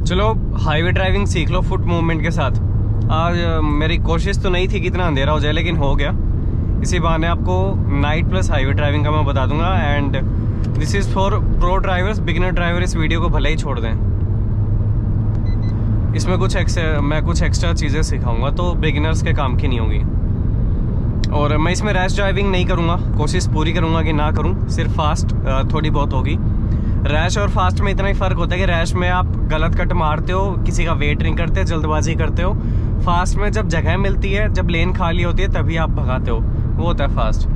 चलो highway driving सीख लो foot movement के साथ। आज मेरी कोशिश तो नहीं थी कि इतना अंधेरा हो जाए, लेकिन हो गया। इसी बहाने आपको नाइट प्लस हाईवे ड्राइविंग का मैं बता दूंगा। And this is for pro drivers. Beginner driver इस वीडियो को भले ही छोड़ दें। इसमें मैं कुछ एक्स्ट्रा चीज़ें सिखाऊंगा तो बिगिनर्स के काम की नहीं होगी। और मैं इसमें रैश ड्राइविंग नहीं करूँगा, कोशिश पूरी करूँगा कि ना करूँ। सिर्फ फास्ट थोड़ी बहुत होगी। रैश और फास्ट में इतना ही फ़र्क होता है कि रैश में आप गलत कट मारते हो, किसी का वेट नहीं करते, जल्दबाजी करते हो। फास्ट में जब जगह मिलती है, जब लेन खाली होती है, तभी आप भगाते हो, वो होता है फास्ट।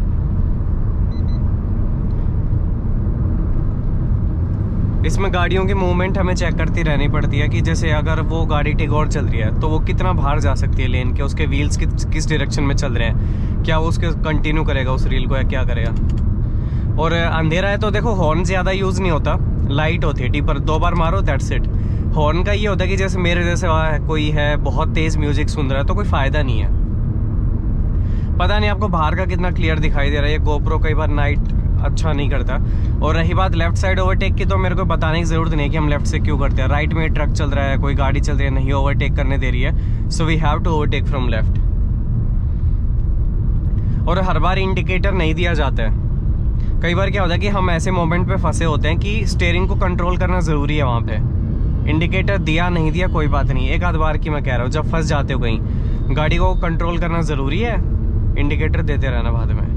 इसमें गाड़ियों की मूवमेंट हमें चेक करती रहनी पड़ती है कि जैसे अगर वो गाड़ी टिक और चल रही है तो वो कितना बाहर जा सकती है लेन के, उसके व्हील्स किस डायरेक्शन में चल रहे हैं, क्या वो उसके कंटिन्यू करेगा उस रील को या क्या करेगा। और अंधेरा है तो देखो हॉर्न ज़्यादा यूज़ नहीं होता, लाइट होती है, टीपर 2 बार मारो दैट्स इट। हॉर्न का ये होता है कि जैसे मेरे जैसे कोई है बहुत तेज़ म्यूजिक सुन रहा है तो कोई फ़ायदा नहीं है। पता नहीं आपको बाहर का कितना क्लियर दिखाई दे रहा है, ये गोप्रो कई बार नाइट अच्छा नहीं करता। और रही बात लेफ्ट साइड ओवरटेक की, तो मेरे को बताने की ज़रूरत नहीं है कि हम लेफ्ट से क्यों करते हैं। राइट में ट्रक चल रहा है, कोई गाड़ी चल रही है, नहीं ओवरटेक करने दे रही है, so we have to overtake from left. और हर बार इंडिकेटर नहीं दिया जाता है। कई बार क्या होता है कि हम ऐसे मोमेंट पे फंसे होते हैं कि स्टीयरिंग को कंट्रोल करना ज़रूरी है, वहाँ पे इंडिकेटर दिया नहीं दिया कोई बात नहीं। एक आध बार की मैं कह रहा हूँ, जब फंस जाते हो कहीं, गाड़ी को कंट्रोल करना ज़रूरी है, इंडिकेटर देते रहना बाद में।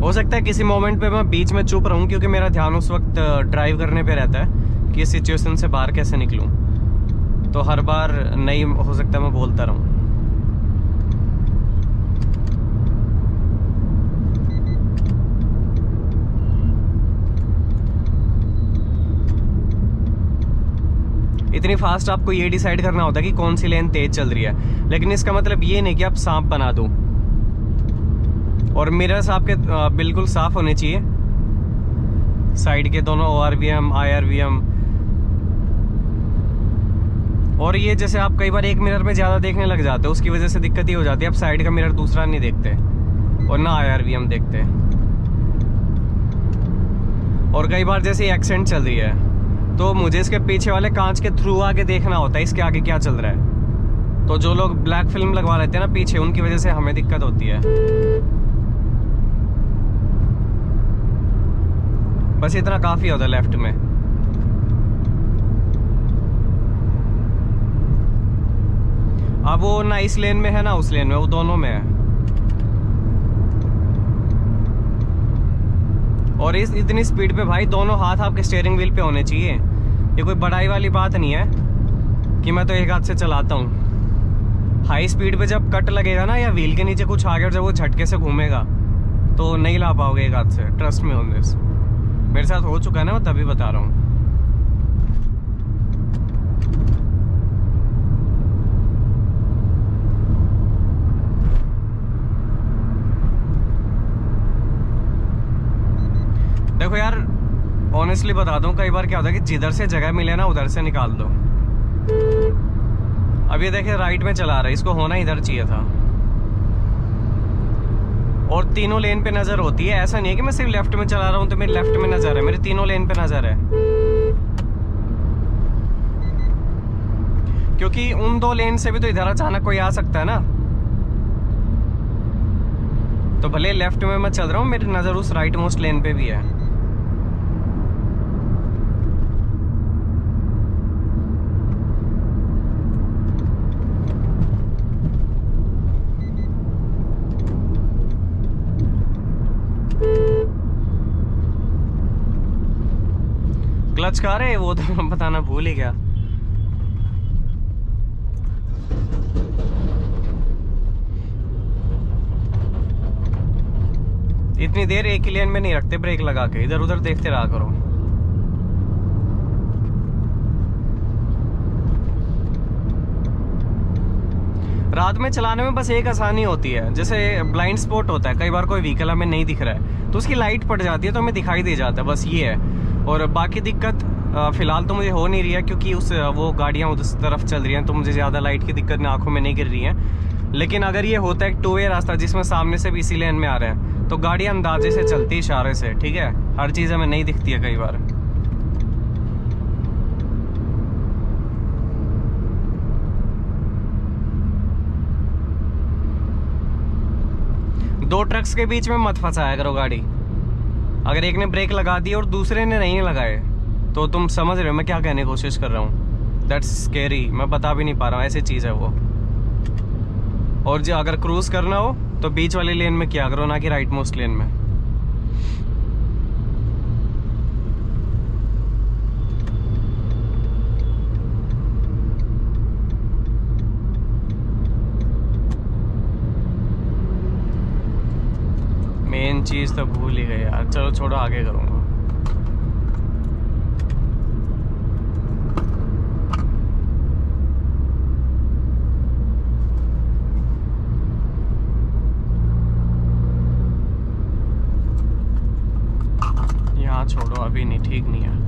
हो सकता है किसी मोमेंट पे मैं बीच में चुप रहूं, क्योंकि मेरा ध्यान उस वक्त ड्राइव करने पे रहता है कि इस सिचुएशन से बाहर कैसे निकलूं। तो हर बार नहीं हो सकता मैं बोलता रहूं। इतनी फास्ट आपको ये डिसाइड करना होता है कि कौन सी लेन तेज चल रही है, लेकिन इसका मतलब ये नहीं कि आप सांप बना दो। और मिरर्स आपके बिल्कुल साफ होने चाहिए, साइड के दोनों, ORVM IRVM। और ये जैसे आप कई बार एक मिरर में ज़्यादा देखने लग जाते हो, उसकी वजह से दिक्कत ही हो जाती है, आप साइड का मिरर दूसरा नहीं देखते और ना IRVM देखते। और कई बार जैसे एक्सीडेंट चल रही है तो मुझे इसके पीछे वाले कांच के थ्रू आगे देखना होता है इसके आगे क्या चल रहा है। तो जो लोग ब्लैक फिल्म लगवा लेते हैं ना पीछे, उनकी वजह से हमें दिक्कत होती है। बस इतना काफ़ी होता है लेफ्ट में। अब वो ना इस लेन में है ना उस लेन में, वो दोनों में है। और इस इतनी स्पीड पे भाई दोनों हाथ आपके स्टीयरिंग व्हील पे होने चाहिए। ये कोई बड़ाई वाली बात नहीं है कि मैं तो एक हाथ से चलाता हूँ। हाई स्पीड पे जब कट लगेगा ना या व्हील के नीचे कुछ आ गया और जब वो झटके से घूमेगा तो नहीं ला पाओगे एक हाथ से, ट्रस्ट में ऑन दिस। मेरे साथ हो चुका है ना, मैं तभी बता रहा हूँ। देखो यार ऑनेस्टली बता दूं, कई बार क्या होता है कि जिधर से जगह मिले ना उधर से निकाल दो। अब ये देखिए राइट में चला रहा है, इसको होना इधर चाहिए था। और तीनों लेन पे नज़र होती है, ऐसा नहीं है कि मैं सिर्फ लेफ्ट में चला रहा हूँ तो मेरी लेफ्ट में नज़र है, मेरी तीनों लेन पे नज़र है। क्योंकि उन 2 लेन से भी तो इधर अचानक कोई आ सकता है ना। तो भले लेफ्ट में मैं चल रहा हूँ, मेरी नज़र उस राइट मोस्ट लेन पे भी है। क्लच का रहे वो तो बताना भूल ही गया। इतनी देर एक ही लेन में नहीं रखते ब्रेक लगा के, इधर उधर देखते रहा करो। रात में चलाने में बस एक आसानी होती है, जैसे ब्लाइंड स्पॉट होता है, कई बार कोई व्हीकल हमें नहीं दिख रहा है तो उसकी लाइट पड़ जाती है तो हमें दिखाई दे जाता है, बस ये है। और बाकी दिक्कत फ़िलहाल तो मुझे हो नहीं रही है क्योंकि वो गाड़ियाँ उस तरफ चल रही हैं तो मुझे ज़्यादा लाइट की दिक्कत आँखों में नहीं गिर रही हैं। लेकिन अगर ये होता है एक 2 वे रास्ता जिसमें सामने से भी इसी लेन में आ रहे हैं, तो गाड़ी अंदाजे से चलती है, इशारे से, ठीक है। हर चीज़ हमें नहीं दिखती है कई बार। दो ट्रक्स के बीच में मत फंसाया करो गाड़ी। अगर एक ने ब्रेक लगा दी और दूसरे ने नहीं लगाए, तो तुम समझ रहे हो मैं क्या कहने की कोशिश कर रहा हूँ। दैट्स स्केरी, मैं बता भी नहीं पा रहा हूँ, ऐसी चीज़ है वो। और जो अगर क्रूज करना हो तो बीच वाली लेन में किया करो, ना कि राइट मोस्ट लेन में। मेन चीज़ तो भूल ही गए यार। चलो छोड़ो, आगे करूँगा। यहाँ छोड़ो, अभी नहीं, ठीक नहीं है।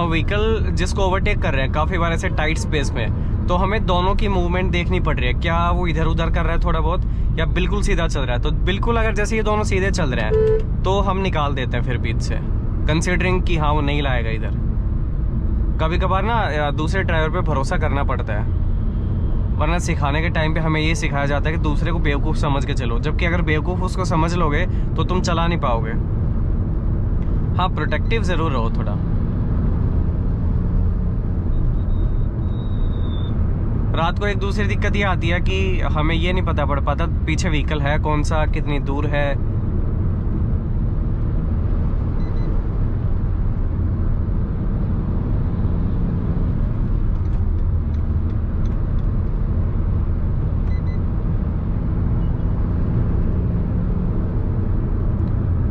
व्हीकल जिसको ओवरटेक कर रहे हैं काफ़ी बार ऐसे टाइट स्पेस में, तो हमें दोनों की मूवमेंट देखनी पड़ रही है। क्या वो इधर उधर कर रहा है थोड़ा बहुत, या बिल्कुल सीधा चल रहा है। तो बिल्कुल अगर जैसे ये दोनों सीधे चल रहे हैं तो हम निकाल देते हैं फिर बीच से, कंसिडरिंग कि हाँ वो नहीं लाएगा इधर। कभी कभार ना दूसरे ड्राइवर पे भरोसा करना पड़ता है, वरना सिखाने के टाइम पे हमें ये सिखाया जाता है कि दूसरे को बेवकूफ़ समझ के चलो, जबकि अगर बेवकूफ़ उसको समझ लोगे तो तुम चला नहीं पाओगे। हाँ, प्रोटेक्टिव ज़रूर रहो थोड़ा। रात को एक दूसरी दिक्कत ये आती है कि हमें ये नहीं पता पड़ पाता पीछे व्हीकल है कौन सा, कितनी दूर है।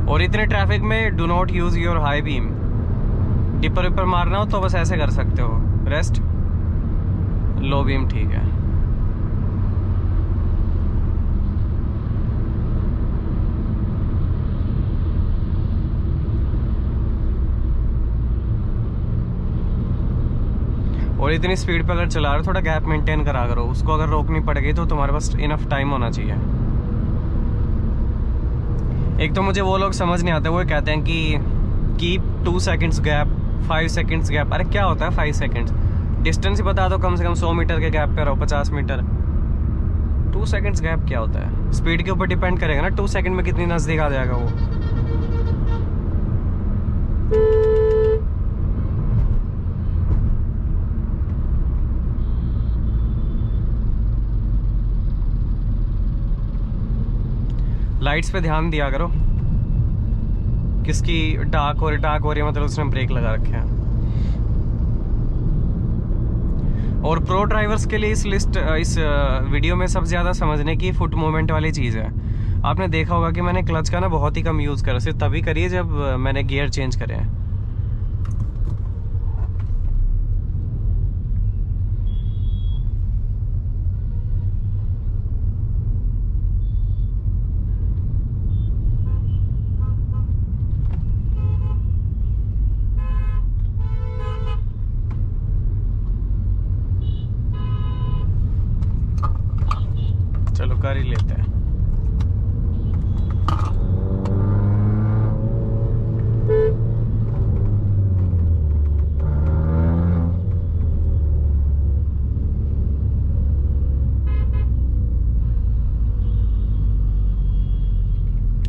और इतने ट्रैफिक में do not use your high beam. Dipper विपर मारना हो तो बस ऐसे कर सकते हो, रेस्ट लो बीम ठीक है। और इतनी स्पीड पे अगर चला रहे हो थोड़ा गैप मेंटेन करा करो। उसको अगर रोकनी पड़ गई तो तुम्हारे पास इनफ टाइम होना चाहिए। एक तो मुझे वो लोग समझ नहीं आते, वो कहते हैं कि keep 2 seconds gap, 5 seconds gap. अरे क्या होता है 5 सेकेंड्स? डिस्टेंस ही बता दो, कम से कम 100 मीटर के गैप पे रहो, 50 मीटर। 2 सेकेंड्स गैप क्या होता है? स्पीड के ऊपर डिपेंड करेगा ना 2 सेकेंड में कितनी नज़दीक आ जाएगा वो। लाइट्स पे ध्यान दिया करो, किसकी डार्क हो रही है मतलब उसने ब्रेक लगा रखे हैं। और प्रो ड्राइवर्स के लिए इस वीडियो में सबसे ज़्यादा समझने की फुट मूवमेंट वाली चीज़ है। आपने देखा होगा कि मैंने क्लच का ना बहुत ही कम यूज़ करा, सिर्फ तभी करिए जब मैंने गियर चेंज करे हैं। चलो कर ही लेते हैं।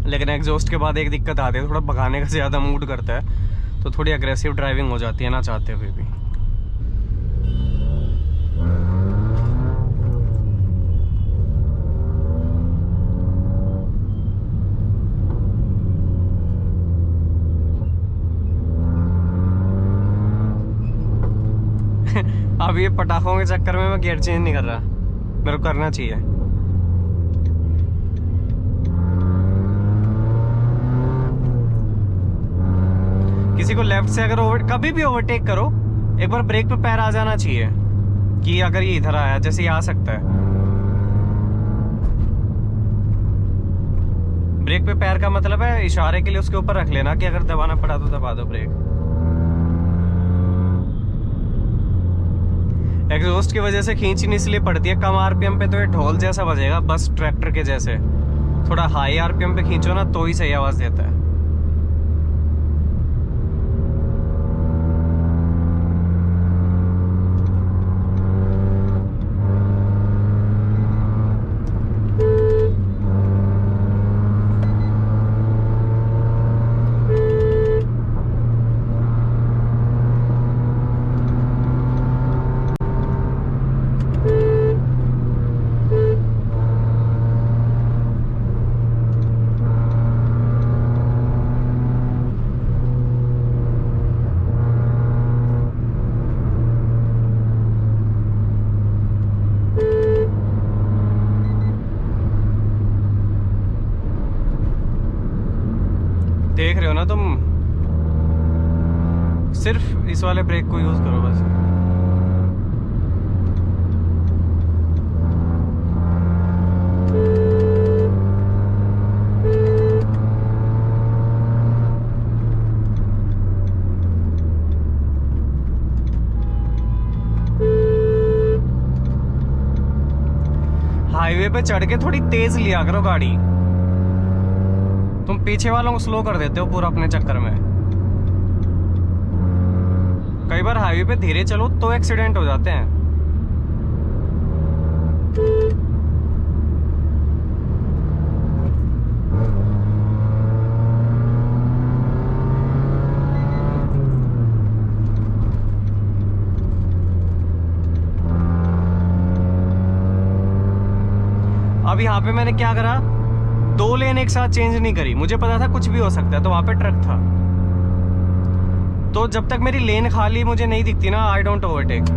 लेकिन एग्जॉस्ट के बाद एक दिक्कत आती है, थोड़ा भगाने का ज़्यादा मूड करता है, तो थोड़ी अग्रेसिव ड्राइविंग हो जाती है ना चाहते हुए भी। अब ये पटाखों के चक्कर में मैं गियर चेंज नहीं कर रहा, मेरे को करना चाहिए। को लेफ्ट से अगर कभी भी ओवरटेक करो, एक बार ब्रेक पे पैर आ जाना चाहिए कि अगर ये इधर आया, जैसे ये आ सकता है, ब्रेक पे पैर का मतलब है इशारे के लिए उसके ऊपर रख लेना कि अगर दबाना पड़ा तो दबा दो ब्रेक। एग्जॉस्ट की वजह से खींचनी इसलिए पड़ती है, कम आरपीएम पे तो ये ढोल जैसा बजेगा, बस ट्रैक्टर के जैसे। थोड़ा हाई आरपीएम पे खींचो ना तो ही सही आवाज देता है। देख रहे हो ना तुम, सिर्फ इस वाले ब्रेक को यूज करो बस। हाईवे पे चढ़ के थोड़ी तेज लिया करो गाड़ी, तुम पीछे वालों को स्लो कर देते हो पूरा अपने चक्कर में। कई बार हाईवे पे धीरे चलो तो एक्सीडेंट हो जाते हैं। अब यहाँ पे मैंने क्या करा, 2 लेन एक साथ चेंज नहीं करी, मुझे पता था कुछ भी हो सकता है, तो वहां पे ट्रक था, तो जब तक मेरी लेन खाली मुझे नहीं दिखती ना, आई डोंट ओवरटेक।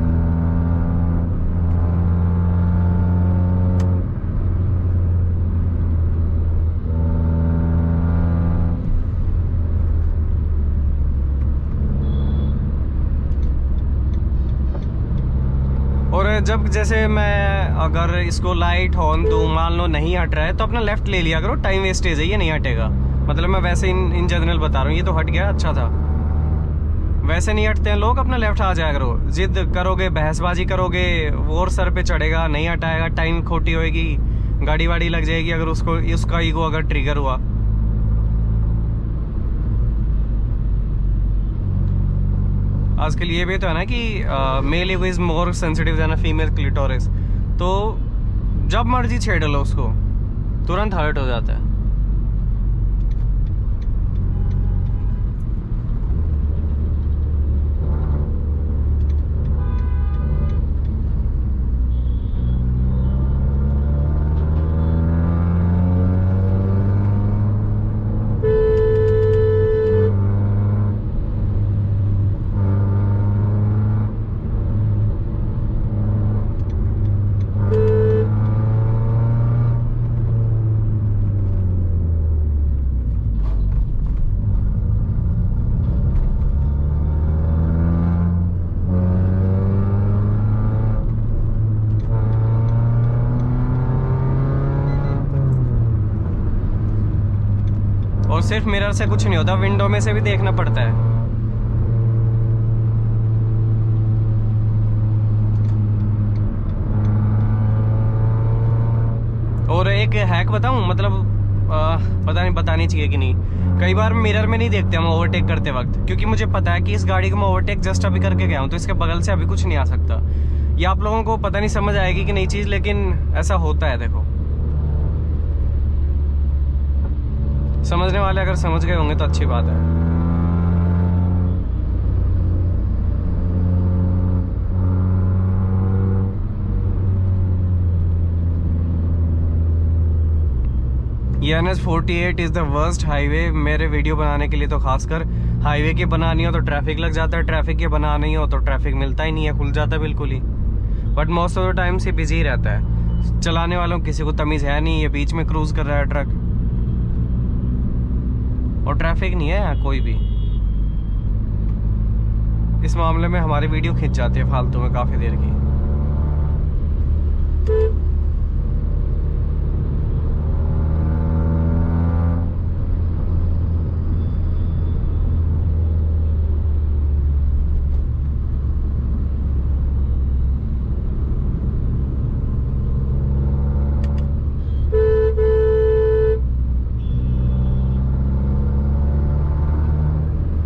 और जब जैसे मैं अगर इसको लाइट हॉर्न दूं, मान लो नहीं हट रहा है, तो अपना लेफ्ट ले लिया करो, टाइम वेस्टेज है, ये नहीं हटेगा। मतलब मैं वैसे इन जनरल बता रहा हूँ, ये तो हट गया, अच्छा था। वैसे नहीं हटते हैं लोग, अपना लेफ्ट आ जाया करो। जिद करोगे, बहसबाजी करोगे, वो और सर पे चढ़ेगा, नहीं हटाएगा, टाइम खोटी होएगी, गाड़ी वाड़ी लग जाएगी अगर उसका ईगो अगर ट्रिगर हुआ। आजकल ये भी तो है ना कि male ego is more sensitive then a female clitoris, तो जब मर्जी छेड़ लो उसको, तुरंत हर्ट हो जाता है। और सिर्फ मिरर से कुछ नहीं होता, विंडो में से भी देखना पड़ता है। और एक हैक बताऊं, मतलब पता नहीं बतानी चाहिए कि नहीं, कई बार मिरर में नहीं देखते हम ओवरटेक करते वक्त, क्योंकि मुझे पता है कि इस गाड़ी को मैं ओवरटेक जस्ट अभी करके गया हूं, तो इसके बगल से अभी कुछ नहीं आ सकता। ये आप लोगों को पता नहीं समझ आएगी कि नहीं चीज़, लेकिन ऐसा होता है। देखो, समझने वाले अगर समझ गए होंगे तो अच्छी बात है। ये NH48 is the worst highway मेरे वीडियो बनाने के लिए, तो खासकर हाईवे की बनानी हो तो ट्रैफिक लग जाता है, ट्रैफिक की बनानी हो तो ट्रैफिक मिलता ही नहीं है, खुल जाता है बिल्कुल ही। But most of the time से बिजी ही रहता है, चलाने वालों किसी को तमीज़ है नहीं, ये बीच में क्रूज कर रहा है ट्रक, और ट्रैफिक नहीं है यहाँ कोई भी। इस मामले में हमारी वीडियो खिंच जाती है फालतू में काफ़ी देर की।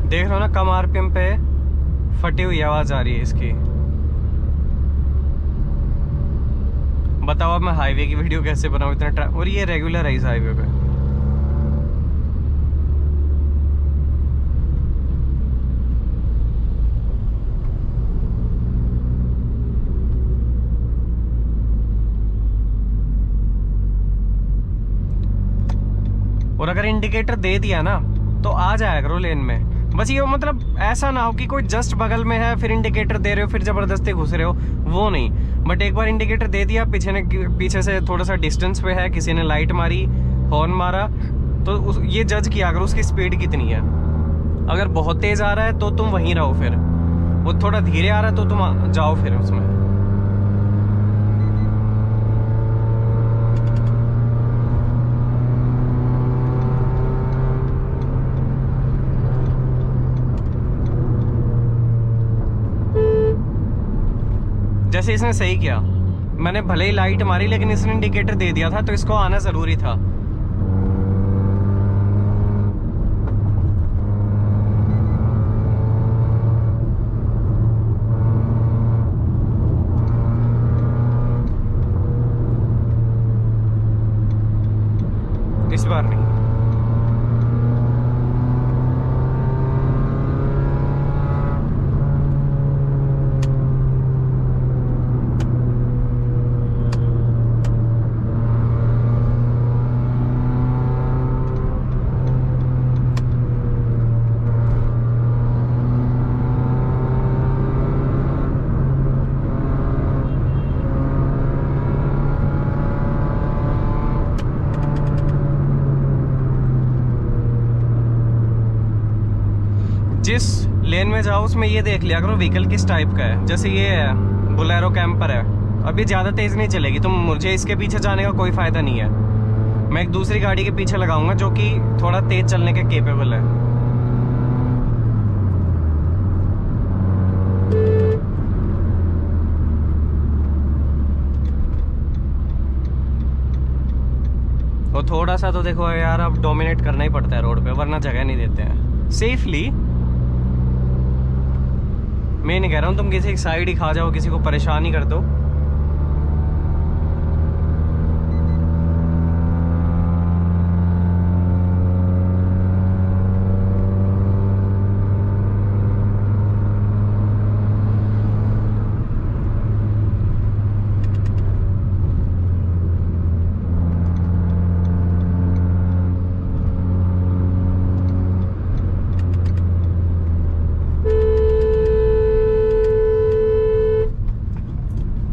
देख रहे हो ना, कम आरपीएम पे फटी हुई आवाज आ रही है इसकी। बताओ अब मैं हाईवे की वीडियो कैसे बनाऊं इतना और ये रेगुलर है इस हाईवे पे। और अगर इंडिकेटर दे दिया ना तो आ जाया करो लेन में। बस ये मतलब ऐसा ना हो कि कोई जस्ट बगल में है फिर इंडिकेटर दे रहे हो फिर जबरदस्ती घुस रहे हो, वो नहीं। बट एक बार इंडिकेटर दे दिया, पीछे से थोड़ा सा डिस्टेंस पे है, किसी ने लाइट मारी, हॉर्न मारा, तो ये जज किया करो उसकी स्पीड कितनी है। अगर बहुत तेज आ रहा है तो तुम वहीं रहो, फिर वो थोड़ा धीरे आ रहा है तो तुम जाओ फिर उसमें। जैसे इसने सही किया, मैंने भले ही लाइट मारी लेकिन इसने इंडिकेटर दे दिया था तो इसको आना जरूरी था। इस बार नहीं। जिस लेन में जाओ उसमें ये देख लिया करो व्हीकल किस टाइप का है। जैसे ये है बोलेरो कैंपर है, अभी ज़्यादा तेज़ नहीं चलेगी, तो मुझे इसके पीछे जाने का कोई फ़ायदा नहीं है। मैं एक दूसरी गाड़ी के पीछे लगाऊंगा जो कि थोड़ा तेज़ चलने के केपेबल है। और थोड़ा सा तो देखो यार, अब डोमिनेट करना ही पड़ता है रोड पे, वरना जगह नहीं देते हैं सेफली। मैं नहीं कह रहा हूँ तुम किसी की साइड ही खा जाओ, किसी को परेशान ही कर दो।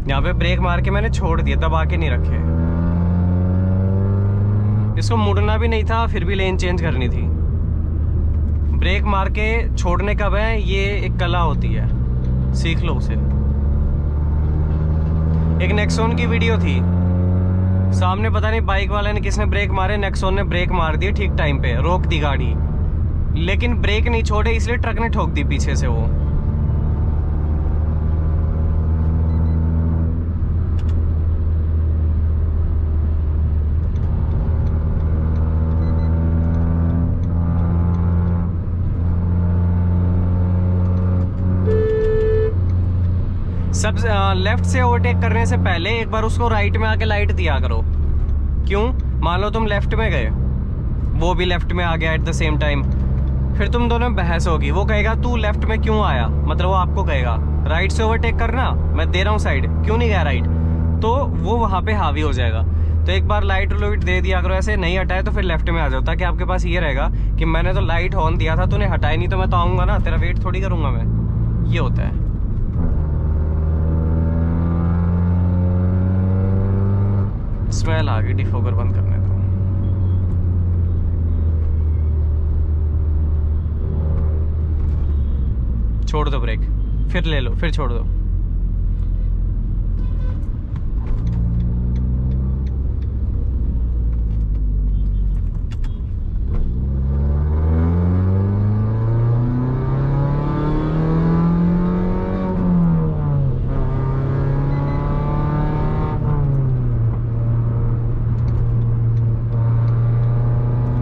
यहाँ पे ब्रेक मार के मैंने छोड़ दिया, दबा के नहीं रखे। इसको मुड़ना भी नहीं था, फिर भी लेन चेंज करनी थी। ब्रेक मार के छोड़ने कब है, ये एक कला होती है, सीख लो उसे। एक नेक्सॉन की वीडियो थी, सामने पता नहीं बाइक वाले ने किसने ब्रेक मारे, नेक्सॉन ने ब्रेक मार दिए ठीक टाइम पे, रोक दी गाड़ी, लेकिन ब्रेक नहीं छोड़े इसलिए ट्रक ने ठोक दी पीछे से वो। सब लेफ्ट से ओवरटेक करने से पहले एक बार उसको राइट में आके लाइट दिया करो। क्यों? मान लो तुम लेफ्ट में गए, वो भी लेफ्ट में आ गया एट द सेम टाइम, फिर तुम दोनों में बहस होगी। वो कहेगा तू लेफ्ट में क्यों आया, मतलब वो आपको कहेगा राइट से ओवरटेक करना, मैं दे रहा हूँ साइड, क्यों नहीं गया राइट, तो वो वहाँ पे हावी हो जाएगा। तो एक बार लाइट लूइट दे दिया करो, ऐसे नहीं हटाए तो फिर लेफ्ट में आ जाओ, ताकि आपके पास ये रहेगा कि मैंने तो लाइट हॉर्न दिया था, तूने हटाई नहीं तो मैं तो आऊँगा ना, तेरा वेट थोड़ी करूँगा मैं। ये होता है। स्मेल आ गई, डिफोगर बंद करने दो। छोड़ दो ब्रेक, फिर ले लो, फिर छोड़ दो।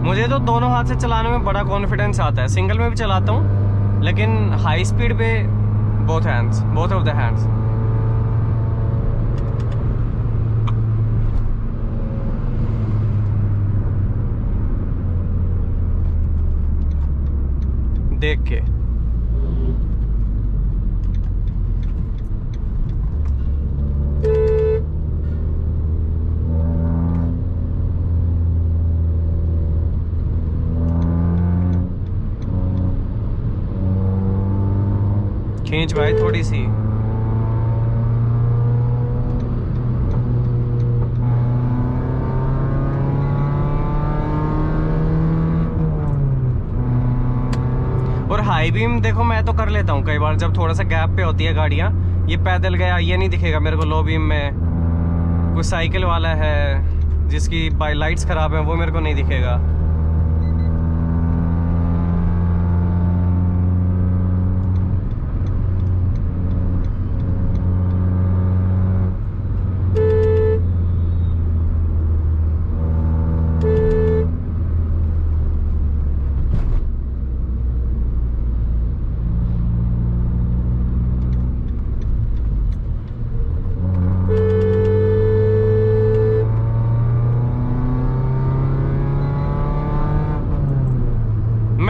मुझे तो दोनों हाथ से चलाने में बड़ा कॉन्फिडेंस आता है, सिंगल में भी चलाता हूँ, लेकिन हाई स्पीड पे बोथ ऑफ द हैंड्स। देख के खींच भाई थोड़ी सी। और हाई बीम देखो मैं तो कर लेता हूँ कई बार, जब थोड़ा सा गैप पे होती है गाड़ियाँ, ये पैदल गया ये नहीं दिखेगा मेरे को लो बीम में। कोई साइकिल वाला है जिसकी लाइट्स खराब है वो मेरे को नहीं दिखेगा।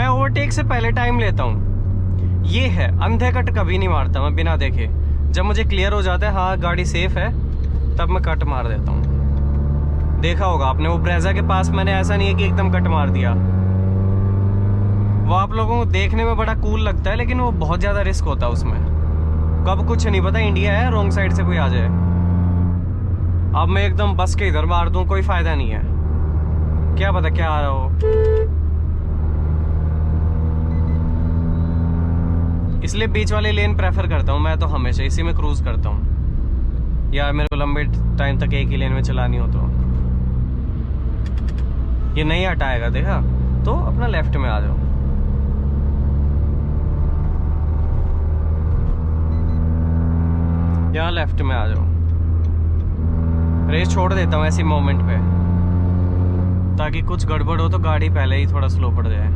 ओवरटेक से पहले टाइम लेता हूँ, ये है अंधे कट कभी नहीं मारता मैं बिना देखे। जब मुझे क्लियर हो जाता है हाँ गाड़ी सेफ है, तब मैं कट मार देता हूँ। देखा होगा आपने वो ब्रेजा के पास मैंने ऐसा नहीं है कि एकदम कट मार दिया। वो आप लोगों को देखने में बड़ा कूल लगता है, लेकिन वो बहुत ज़्यादा रिस्क होता है उसमें। कब कुछ नहीं पता, इंडिया है, रॉन्ग साइड से कोई आ जाए। अब मैं एकदम बस के इधर मार दूँ, कोई फ़ायदा नहीं है, क्या पता क्या आ रहा हो। इसलिए बीच वाली लेन प्रेफर करता हूँ मैं तो, हमेशा इसी में क्रूज करता हूँ यार। मेरे को लंबे टाइम तक एक ही लेन में चलानी हो तो। ये नहीं हटाएगा देखा, तो अपना लेफ्ट में आ जाओ। यहाँ लेफ्ट में आ जाओ। रेस छोड़ देता हूँ ऐसी मोमेंट पे, ताकि कुछ गड़बड़ हो तो गाड़ी पहले ही थोड़ा स्लो पड़ जाए।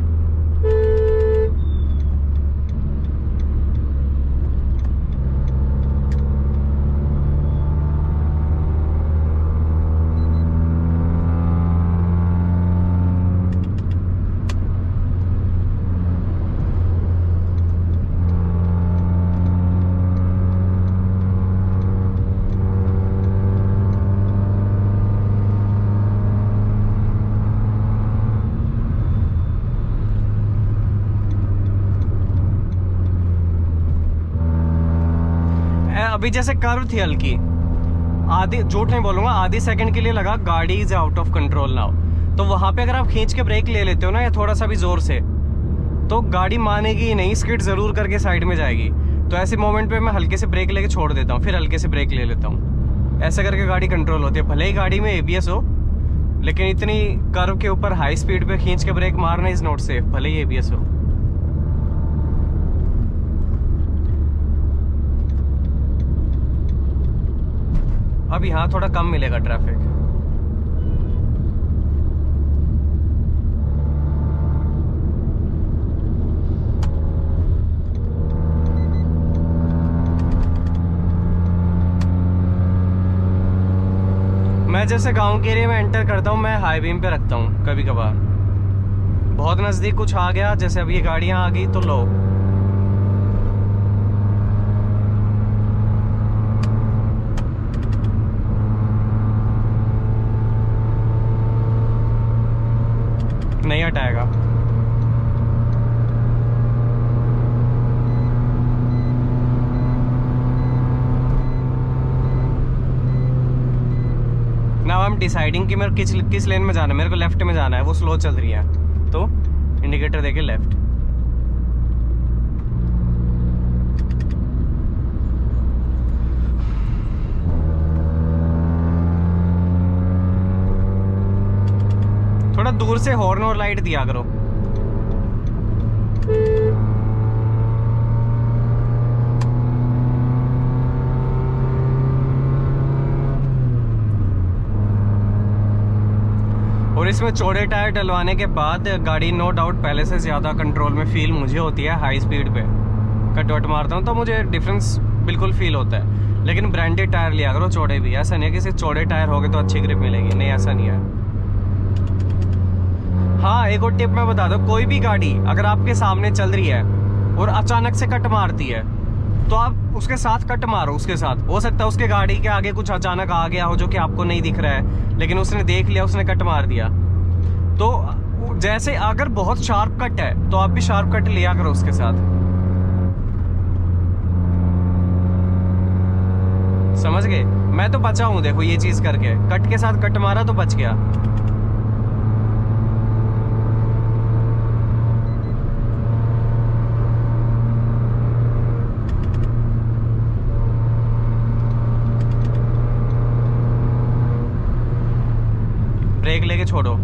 अभी जैसे कर्व थी हल्की, आधी, झूठ नहीं बोलूंगा, आधी सेकंड के लिए लगा गाड़ी is out of control now. तो वहां पे अगर आप खींच के ब्रेक ले लेते हो ना, या थोड़ा सा भी जोर से, तो गाड़ी मानेगी ही नहीं, स्किड जरूर करके साइड में जाएगी। तो ऐसे मोमेंट पे मैं हल्के से ब्रेक लेके छोड़ देता हूँ, फिर हल्के से ब्रेक ले लेता हूँ। ऐसे करके गाड़ी कंट्रोल होती है। भले ही गाड़ी में ABS हो, लेकिन इतनी कर्व के ऊपर हाई स्पीड पे खींच के ब्रेक मारना इज नॉट सेफ, भले ही ABS हो। अब यहाँ थोड़ा कम मिलेगा ट्रैफिक। मैं जैसे गांव के एरिया में एंटर करता हूँ, मैं हाई बीम पे रखता हूँ कभी कभार। बहुत नज़दीक कुछ आ गया, जैसे अब ये गाड़ियाँ आ गई तो लो। नहीं हटाएगा। नाउ आई एम डिसाइडिंग कि मेरे किस लेन में जाना है। मेरे को लेफ्ट में जाना है, वो स्लो चल रही है, तो इंडिकेटर देके लेफ्ट। दूर से हॉर्न और लाइट दिया करो। और इसमें चौड़े टायर डलवाने के बाद गाड़ी नो डाउट पहले से ज़्यादा कंट्रोल में फील मुझे होती है। हाई स्पीड पे कट वट मारता हूँ तो मुझे डिफरेंस बिल्कुल फील होता है। लेकिन ब्रांडेड टायर लिया करो, चौड़े भी। ऐसा नहीं है कि सिर्फ चौड़े टायर हो गए तो अच्छी ग्रिप मिलेगी, नहीं ऐसा नहीं है। हाँ, एक और टिप मैं बता दूँ, कोई भी गाड़ी अगर आपके सामने चल रही है और अचानक से कट मारती है तो आप उसके साथ कट मारो। उसके साथ हो सकता है उसके गाड़ी के आगे कुछ अचानक आ गया हो जो कि आपको नहीं दिख रहा है, लेकिन उसने देख लिया, उसने कट मार दिया। तो जैसे अगर बहुत शार्प कट है तो आप भी शार्प कट लिया करो उसके साथ। समझ गए? मैं तो बचा हूं, देखो ये चीज करके, कट के साथ कट मारा तो बच गया। ब्रेक लेके छोड़ो।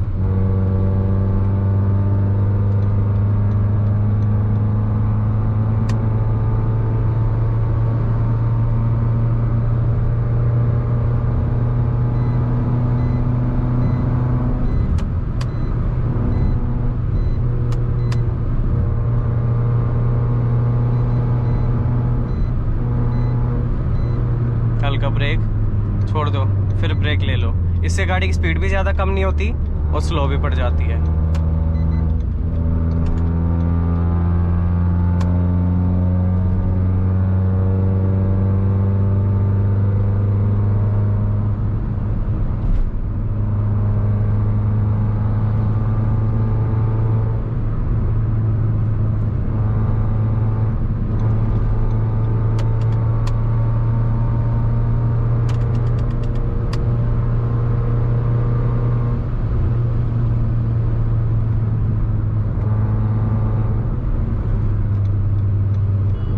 हल्का ब्रेक छोड़ दो, फिर ब्रेक ले लो। इससे गाड़ी की स्पीड भी ज़्यादा कम नहीं होती और स्लो भी पड़ जाती है।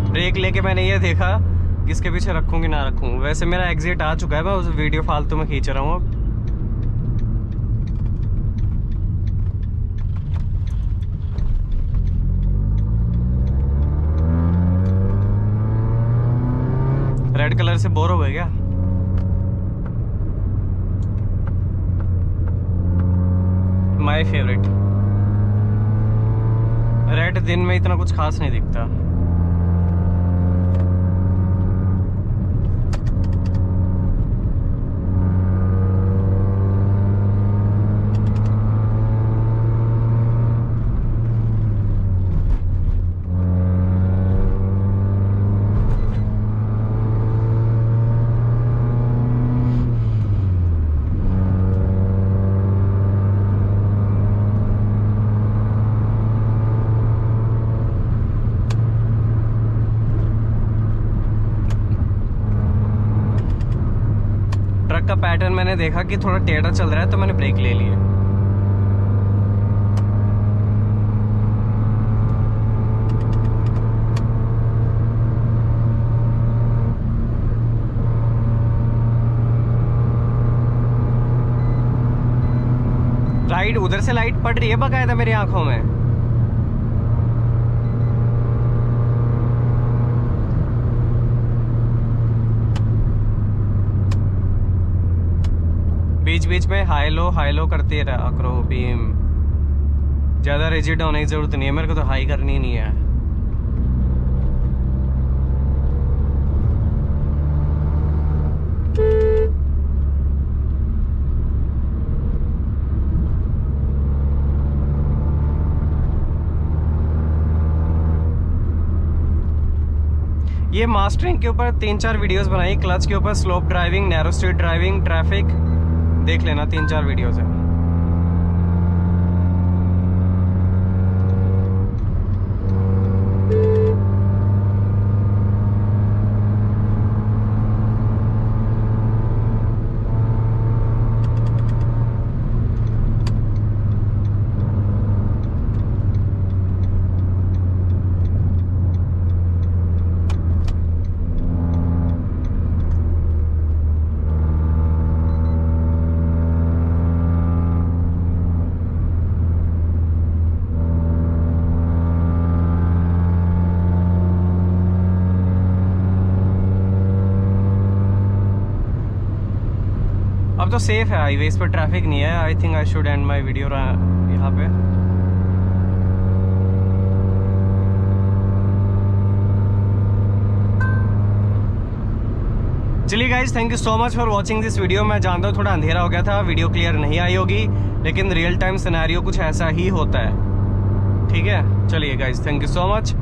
ब्रेक लेके मैंने ये देखा किसके पीछे रखूं कि ना रखूं। वैसे मेरा एग्जिट आ चुका है, मैं उस वीडियो फालतू में खींच रहा हूँ अब। रेड कलर से बोर हो गए क्या? My favourite. रेड दिन में इतना कुछ खास नहीं दिखता। ट्रक का पैटर्न मैंने देखा कि थोड़ा टेढ़ा चल रहा है तो मैंने ब्रेक ले लिए। राइट, उधर से लाइट पड़ रही है बकायदा मेरी आंखों में। बीच बीच में हाई लो करते रहा करो बीम। ज़्यादा रिजिड होने की ज़रूरत नहीं है, मेरे को तो हाई करनी नहीं है। ये मास्टरिंग के ऊपर 3-4 वीडियोस बनाई, क्लच के ऊपर, slope driving, narrow street driving, traffic, देख लेना, 3-4 वीडियोस हैं। अब तो सेफ है हाईवे, इस पर ट्रैफिक नहीं है। I think I should and my video यहाँ पे। चलिए guys, thank you so much for watching this video. मैं जानता हूँ थोड़ा अंधेरा हो गया था, वीडियो क्लियर नहीं आई होगी, लेकिन रियल टाइम सिनेरियो कुछ ऐसा ही होता है। ठीक है, चलिए guys, thank you so much.